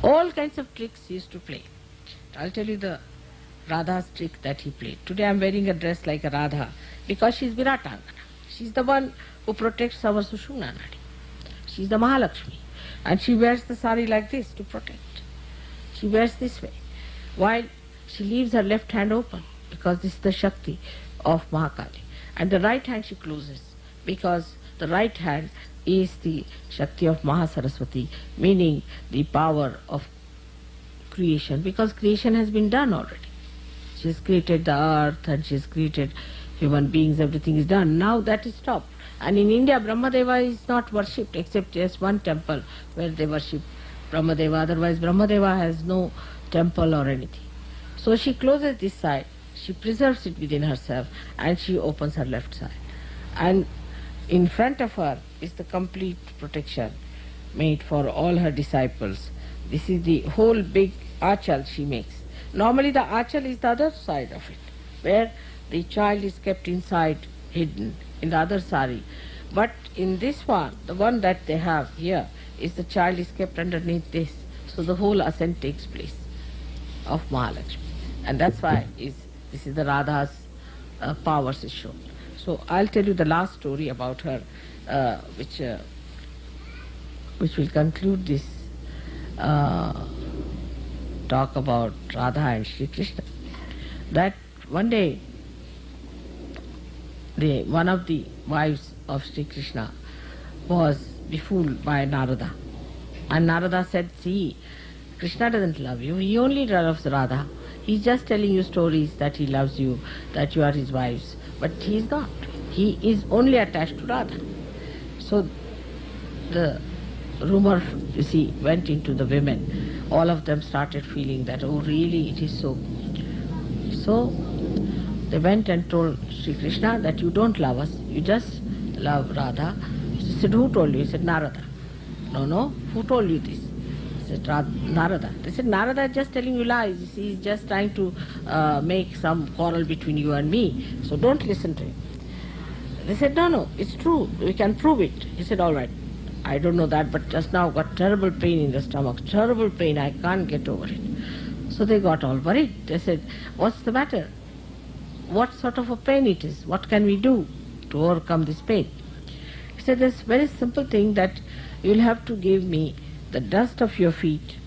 All kinds of tricks he used to play. I'll tell you the Radha's trick that he played. Today I'm wearing a dress like a Radha because she's Viratangana. She's the one who protects our Sushumna Nadi. She's the Mahalakshmi. And she wears the sari like this to protect. She wears this way. While she leaves her left hand open because this is the Shakti of Mahakali. And the right hand she closes because the right hand is the Shakti of Mahasaraswati, meaning the power of creation, because creation has been done already. She has created the earth and she has created human beings, everything is done. Now that is stopped. And in India, Brahmadeva is not worshipped except just one temple where they worship Brahmadeva. Otherwise, Brahmadeva has no temple or anything. So she closes this side, she preserves it within herself, and she opens her left side. And in front of her is the complete protection made for all her disciples. This is the whole big achal she makes. Normally the achal is the other side of it, where the child is kept inside, hidden in the other sari. But in this one, the one that they have here, is the child is kept underneath this. So the whole ascent takes place of Mahalakshmi. And that's why this is the Radha's powers is shown. So I'll tell you the last story about her, which will conclude this talk about Radha and Sri Krishna. That one day, one of the wives of Sri Krishna was befooled by Narada. And Narada said, see, Krishna doesn't love you, he only loves Radha. He's just telling you stories that he loves you, that you are his wives. But he is not. He is only attached to Radha. So the rumor, you see, went into the women. All of them started feeling that, oh really, it is so. So they went and told Sri Krishna that you don't love us, you just love Radha. He said, who told you? He said, Narada. No, who told you this? He said, Narada. They said, Narada is just telling you lies. He is just trying to make some quarrel between you and me. So don't listen to him. They said, no, it's true. We can prove it. He said, all right. I don't know that, but just now got terrible pain in the stomach. Terrible pain. I can't get over it. So they got all worried. They said, what's the matter? What sort of a pain it is? What can we do to overcome this pain? He said, there's a very simple thing that you'll have to give me the dust of your feet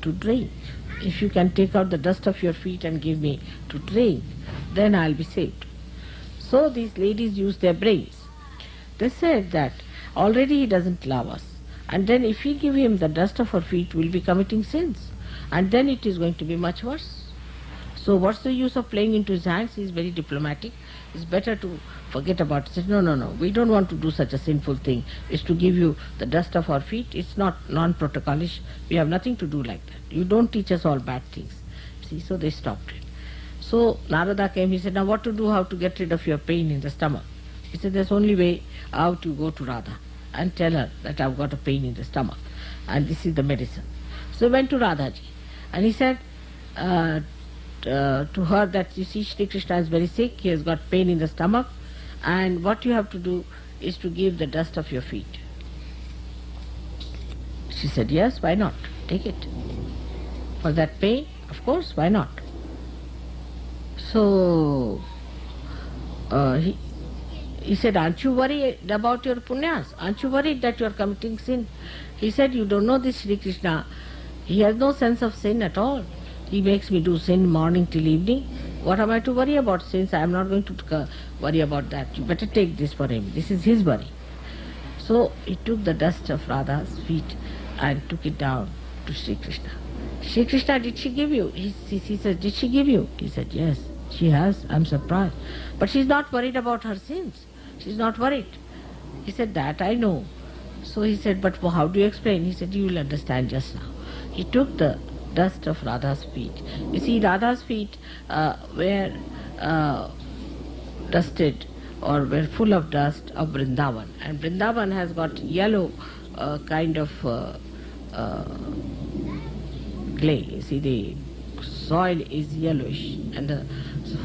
to drink. If you can take out the dust of your feet and give me to drink, then I'll be saved. So these ladies used their brains. They said that already he doesn't love us, and then if we give him the dust of our feet, we'll be committing sins, and then it is going to be much worse. So what's the use of playing into his hands? He's very diplomatic. It's better to forget about it. He said, no, we don't want to do such a sinful thing. It's to give you the dust of our feet. It's not non-protocolish. We have nothing to do like that. You don't teach us all bad things. See, so they stopped it. So Narada came, he said, now what to do, how to get rid of your pain in the stomach? He said, there's only way out, you go to Radha and tell her that I've got a pain in the stomach and this is the medicine. So he went to Radhaji and he said to her that, you see, Shri Krishna is very sick, he has got pain in the stomach, and what you have to do is to give the dust of your feet. She said, yes, why not? Take it. For that pain, of course, why not? So he said, aren't you worried about your punyas? Aren't you worried that you are committing sin? He said, you don't know this Shri Krishna. He has no sense of sin at all. He makes me do sin morning till evening. What am I to worry about sins? I am not going to worry about that. You better take this for him. This is his worry. So he took the dust of Radha's feet and took it down to Shri Krishna. Shri Krishna, did she give you? He said, did she give you? He said, yes, she has. I'm surprised. But she's not worried about her sins. She's not worried. He said, that I know. So he said, but how do you explain? He said, you will understand just now. He took the dust of Radha's feet. You see, Radha's feet were dusted or were full of dust of Vrindavan. And Vrindavan has got yellow kind of clay. You see, the soil is yellowish, and the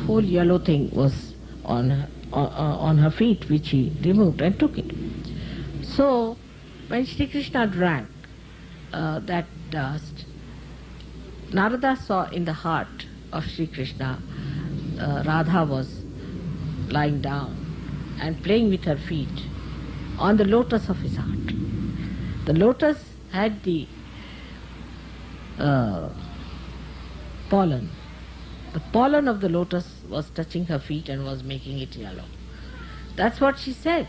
whole yellow thing was on her feet, which he removed and took it. So when Shri Krishna drank, that dust, Narada saw in the heart of Sri Krishna, Radha was lying down and playing with her feet on the lotus of his heart. The lotus had the pollen. The pollen of the lotus was touching her feet and was making it yellow. That's what she said,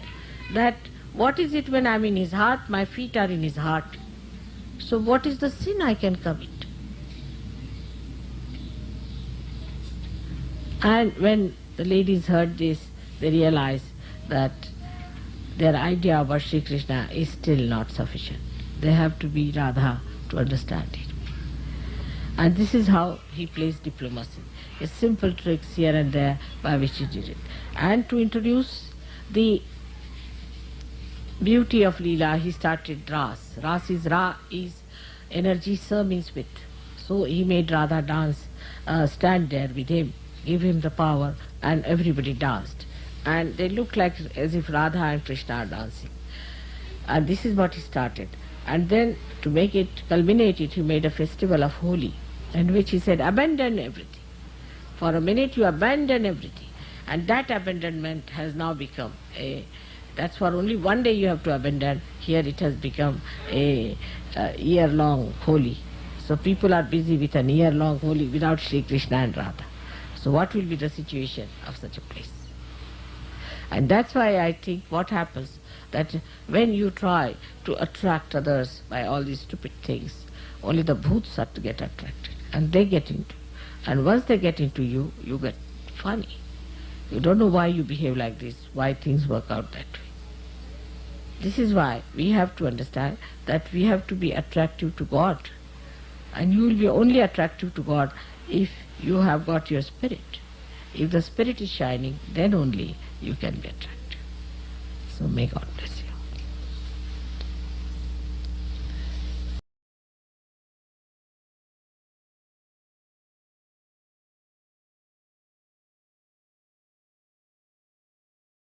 that what is it when I'm in his heart? My feet are in his heart. So what is the sin I can commit? And when the ladies heard this, they realized that their idea about Sri Krishna is still not sufficient. They have to be Radha to understand it. And this is how he plays diplomacy. A simple tricks here and there by which he did it. And to introduce the beauty of Leela, he started Ras. Ras is Ra is energy, Sa means with. So he made Radha dance, stand there with him, give him the power, and everybody danced. And they looked like as if Radha and Krishna are dancing. And this is what he started. And then to make it, culminate it, he made a festival of Holi, in which he said, abandon everything. For a minute you abandon everything. And that abandonment has now become that's for only one day you have to abandon. Here it has become a year-long Holi. So people are busy with an year-long Holi without Sri Krishna and Radha. So what will be the situation of such a place? And that's why I think what happens, that when you try to attract others by all these stupid things, only the bhoots are to get attracted. And they get into. And once they get into you, you get funny. You don't know why you behave like this, why things work out that way. This is why we have to understand that we have to be attractive to God. And you will be only attractive to God if you have got your spirit. If the spirit is shining, then only you can be attractive. So may God bless you.